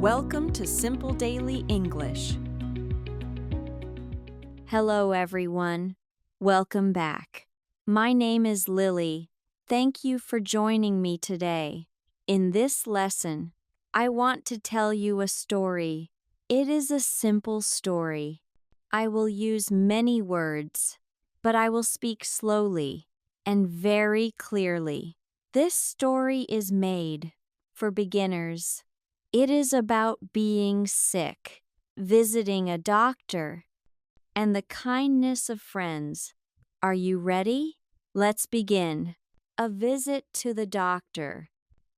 Welcome to Simple Daily English. Hello, everyone. Welcome back. My name is Lily. Thank you for joining me today. In this lesson, I want to tell you a story. It is a simple story. I will use many words, but I will speak slowly and very clearly. This story is made for beginners. It is about being sick, visiting a doctor, and the kindness of friends. Are you ready? Let's begin. A visit to the doctor.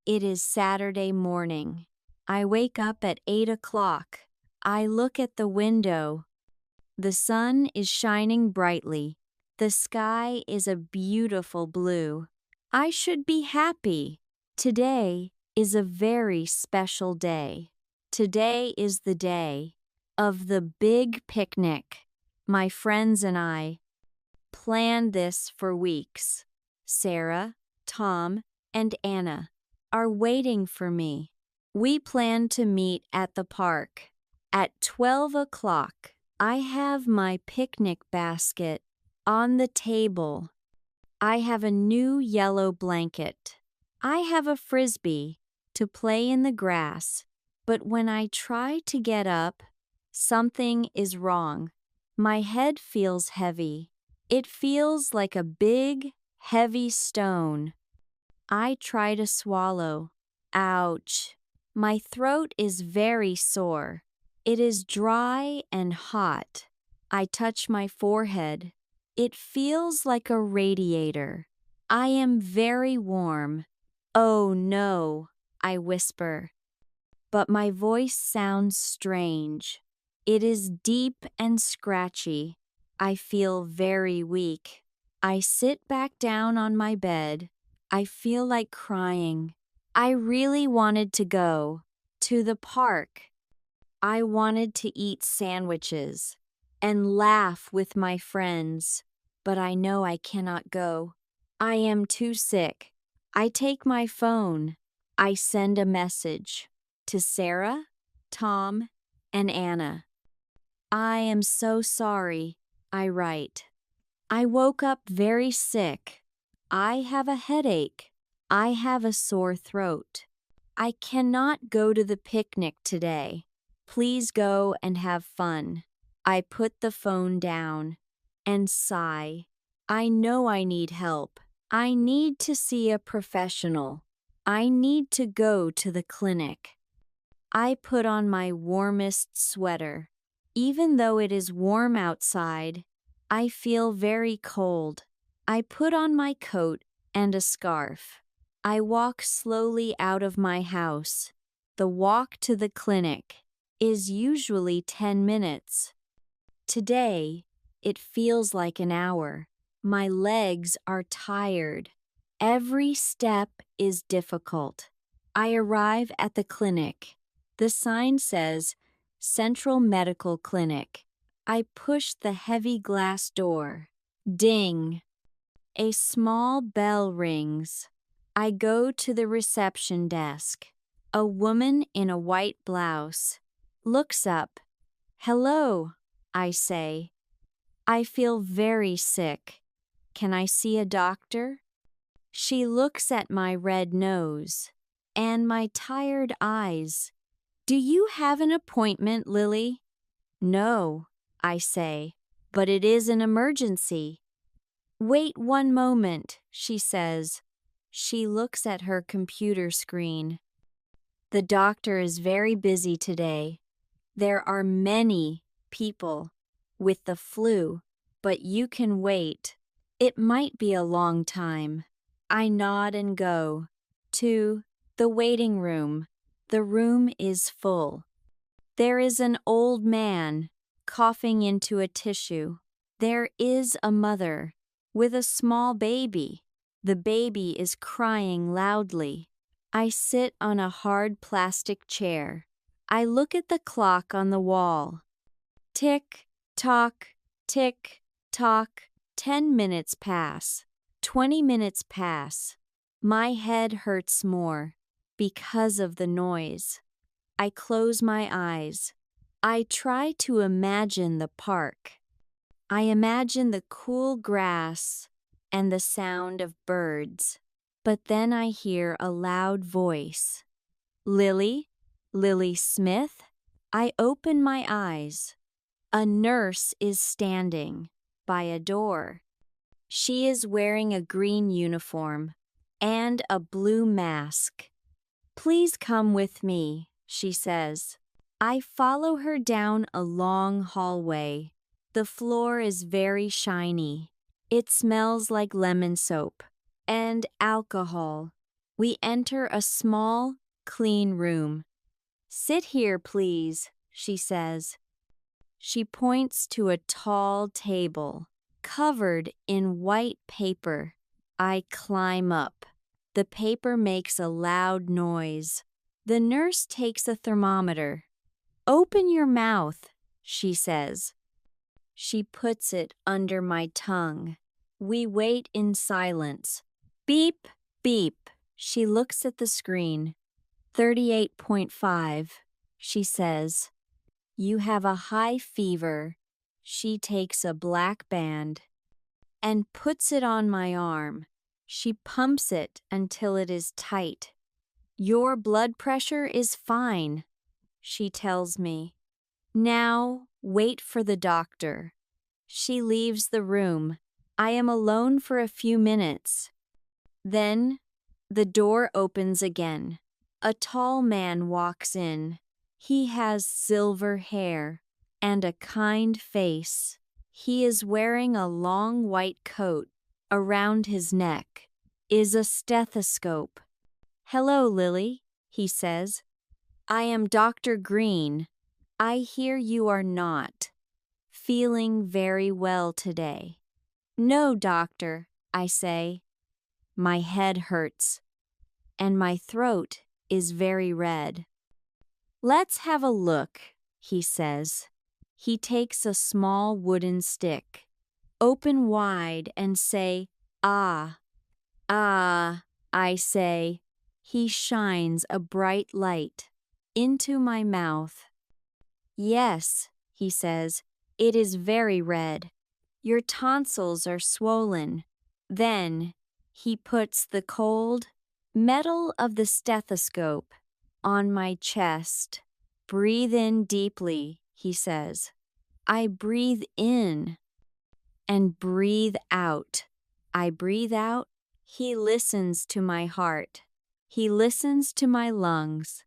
It is Saturday morning. I wake up at 8 o'clock. I look at the window. The sun is shining brightly. The sky is a beautiful blue. I should be happy. Today is a very special day. Today is the day of the big picnic. My friends and I planned this for weeks. Sarah, Tom, and Anna are waiting for me. We plan to meet at the park. At 12 o'clock, I have my picnic basket on the table. I have a new yellow blanket. I have a frisbee to play in the grass, but when I try to get up, something is wrong. My head feels heavy. It feels like a big, heavy stone. I try to swallow. Ouch! My throat is very sore. It is dry and hot. I touch my forehead. It feels like a radiator. I am very warm. Oh no, I whisper. But my voice sounds strange. It is deep and scratchy. I feel very weak. I sit back down on my bed. I feel like crying. I really wanted to go to the park. I wanted to eat sandwiches and laugh with my friends, but I know I cannot go. I am too sick. I take my phone. I send a message to Sarah, Tom, and Anna. I am so sorry, I write. I woke up very sick. I have a headache. I have a sore throat. I cannot go to the picnic today. Please go and have fun. I put the phone down and sigh. I know I need help. I need to see a professional. I need to go to the clinic. I put on my warmest sweater. Even though it is warm outside, I feel very cold. I put on my coat and a scarf. I walk slowly out of my house. The walk to the clinic is usually 10 minutes. Today, it feels like an hour. My legs are tired. Every step is difficult. I arrive at the clinic. The sign says, Central Medical Clinic. I push the heavy glass door. Ding! A small bell rings. I go to the reception desk. A woman in a white blouse looks up. Hello, I say. I feel very sick. Can I see a doctor? She looks at my red nose and my tired eyes. Do you have an appointment, Lily? No, I say, but it is an emergency. Wait one moment, she says. She looks at her computer screen. The doctor is very busy today. There are many people with the flu, but you can wait. It might be a long time. I nod and go to the waiting room. The room is full. There is an old man coughing into a tissue. There is a mother with a small baby. The baby is crying loudly. I sit on a hard plastic chair. I look at the clock on the wall. Tick, tock, tick, tock. 10 minutes pass. 20 minutes pass. My head hurts more because of the noise. I close my eyes. I try to imagine the park. I imagine the cool grass and the sound of birds. But then I hear a loud voice. Lily? Lily Smith? I open my eyes. A nurse is standing by a door. She is wearing a green uniform and a blue mask. Please come with me, she says. I follow her down a long hallway. The floor is very shiny. It smells like lemon soap and alcohol. We enter a small, clean room. Sit here, please, she says. She points to a tall table, covered in white paper. I climb up. The paper makes a loud noise. The nurse takes a thermometer. Open your mouth, she says. She puts it under my tongue. We wait in silence. Beep, beep. She looks at the screen. 38.5, she says. You have a high fever. She takes a black band and puts it on my arm. She pumps it until it is tight. Your blood pressure is fine, she tells me. Now, wait for the doctor. She leaves the room. I am alone for a few minutes. Then, the door opens again. A tall man walks in. He has silver hair and a kind face. He is wearing a long white coat. Around his neck is a stethoscope. Hello, Lily, he says. I am Dr. Green. I hear you are not feeling very well today. No, doctor, I say. My head hurts, and my throat is very red. Let's have a look, he says. He takes a small wooden stick. Open wide and say, ah. Ah, I say. He shines a bright light into my mouth. Yes, he says, it is very red. Your tonsils are swollen. Then he puts the cold metal of the stethoscope on my chest. Breathe in deeply, he says. I breathe in and breathe out. I breathe out. He listens to my heart. He listens to my lungs.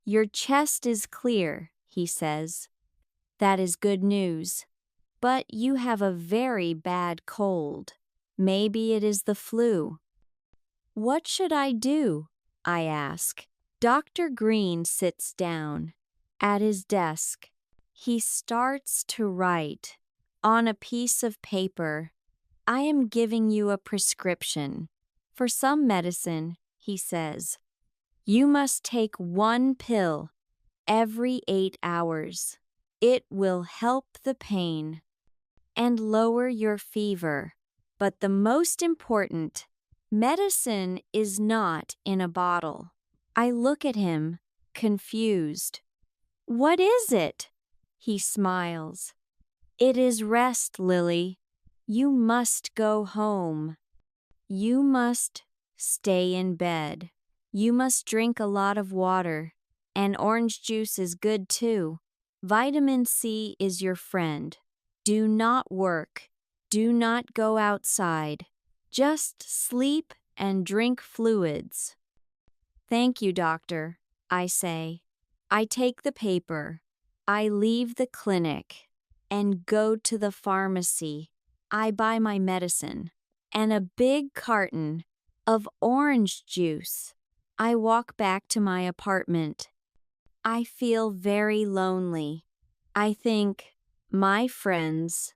Your chest is clear, he says. That is good news. But you have a very bad cold. Maybe it is the flu. What should I do? I ask. Dr. Green sits down at his desk. He starts to write on a piece of paper. I am giving you a prescription for some medicine, he says. You must take one pill every 8 hours. It will help the pain and lower your fever. But the most important, medicine is not in a bottle. I look at him, confused. What is it? He smiles. It is rest, Lily. You must go home. You must stay in bed. You must drink a lot of water. And orange juice is good too. Vitamin C is your friend. Do not work. Do not go outside. Just sleep and drink fluids. Thank you, doctor, I say. I take the paper. I leave the clinic and go to the pharmacy. I buy my medicine and a big carton of orange juice. I walk back to my apartment. I feel very lonely. I think my friends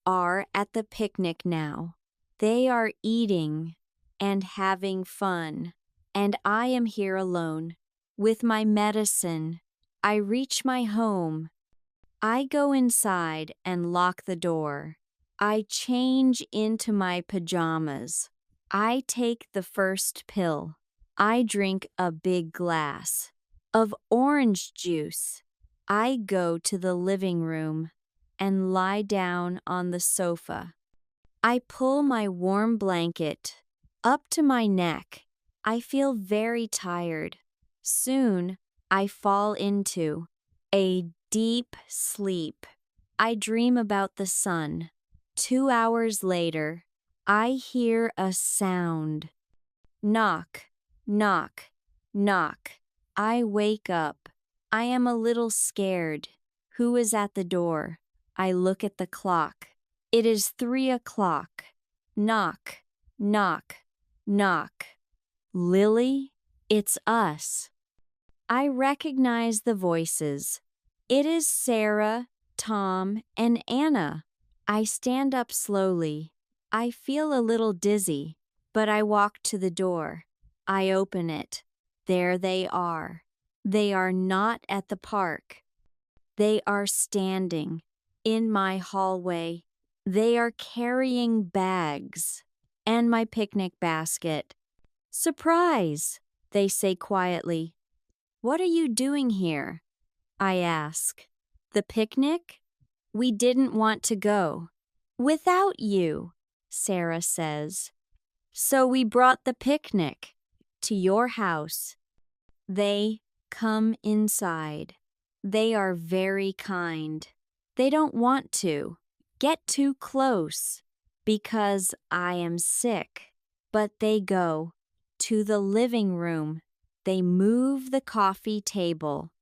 are at the picnic now. They are eating and having fun, and I am here alone with my medicine. I reach my home. I go inside and lock the door. I change into my pajamas. I take the first pill. I drink a big glass. of orange juice. I go to the living room and lie down on the sofa. I pull my warm blanket up to my neck. I feel very tired. Soon, I fall into a deep sleep. I dream about the sun. 2 hours later, I hear a sound. Knock, knock, knock. I wake up. I am a little scared. Who is at the door? I look at the clock. It is 3 o'clock. Knock, knock, knock. Lily, it's us. I recognize the voices. It is Sarah, Tom, and Anna. I stand up slowly. I feel a little dizzy, but I walk to the door. I open it. There they are. They are not at the park. They are standing in my hallway. They are carrying bags and my picnic basket. Surprise, they say quietly. What are you doing here? I ask. The picnic? We didn't want to go. Without you, Sarah says. So we brought the picnic to your house. They come inside. They are very kind. They don't want to get too close because I am sick. But they go to the living room. They move the coffee table.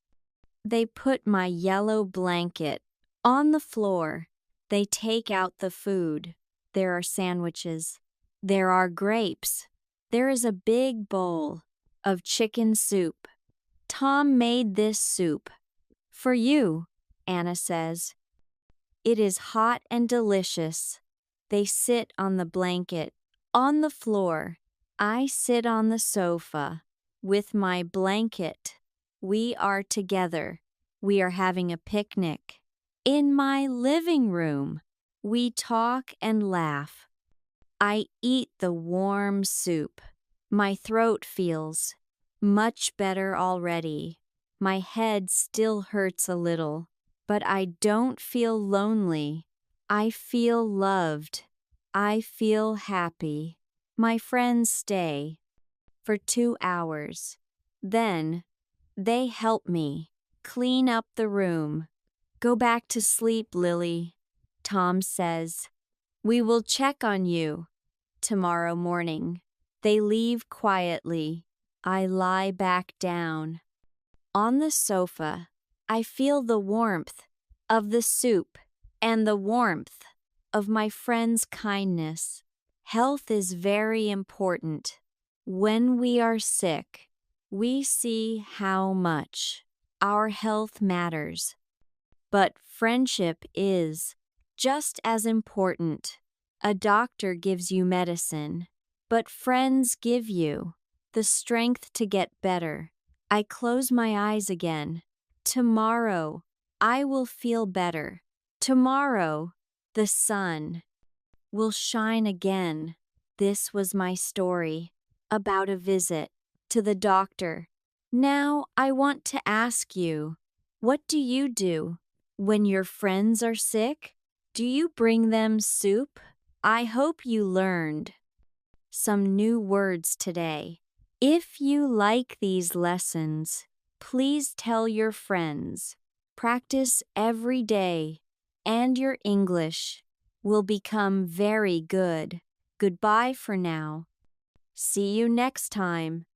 They put my yellow blanket on the floor. They take out the food. There are sandwiches. There are grapes. There is a big bowl of chicken soup. Tom made this soup. For you, Anna says. It is hot and delicious. They sit on the blanket, on the floor. I sit on the sofa with my blanket. We are together. We are having a picnic. In my living room, we talk and laugh. I eat the warm soup. My throat feels much better already. My head still hurts a little, but I don't feel lonely. I feel loved. I feel happy. My friends stay for 2 hours. Then they help me clean up the room. Go back to sleep, Lily, Tom says. We will check on you tomorrow morning. They leave quietly. I lie back down. On the sofa, I feel the warmth of the soup and the warmth of my friend's kindness. Health is very important. When we are sick, we see how much our health matters. But friendship is just as important. A doctor gives you medicine, but friends give you the strength to get better. I close my eyes again. Tomorrow, I will feel better. Tomorrow, the sun will shine again. This was my story about a visit to the doctor. Now I want to ask you, what do you do when your friends are sick? Do you bring them soup? I hope you learned some new words today. If you like these lessons, please tell your friends. Practice every day, and your English will become very good. Goodbye for now. See you next time.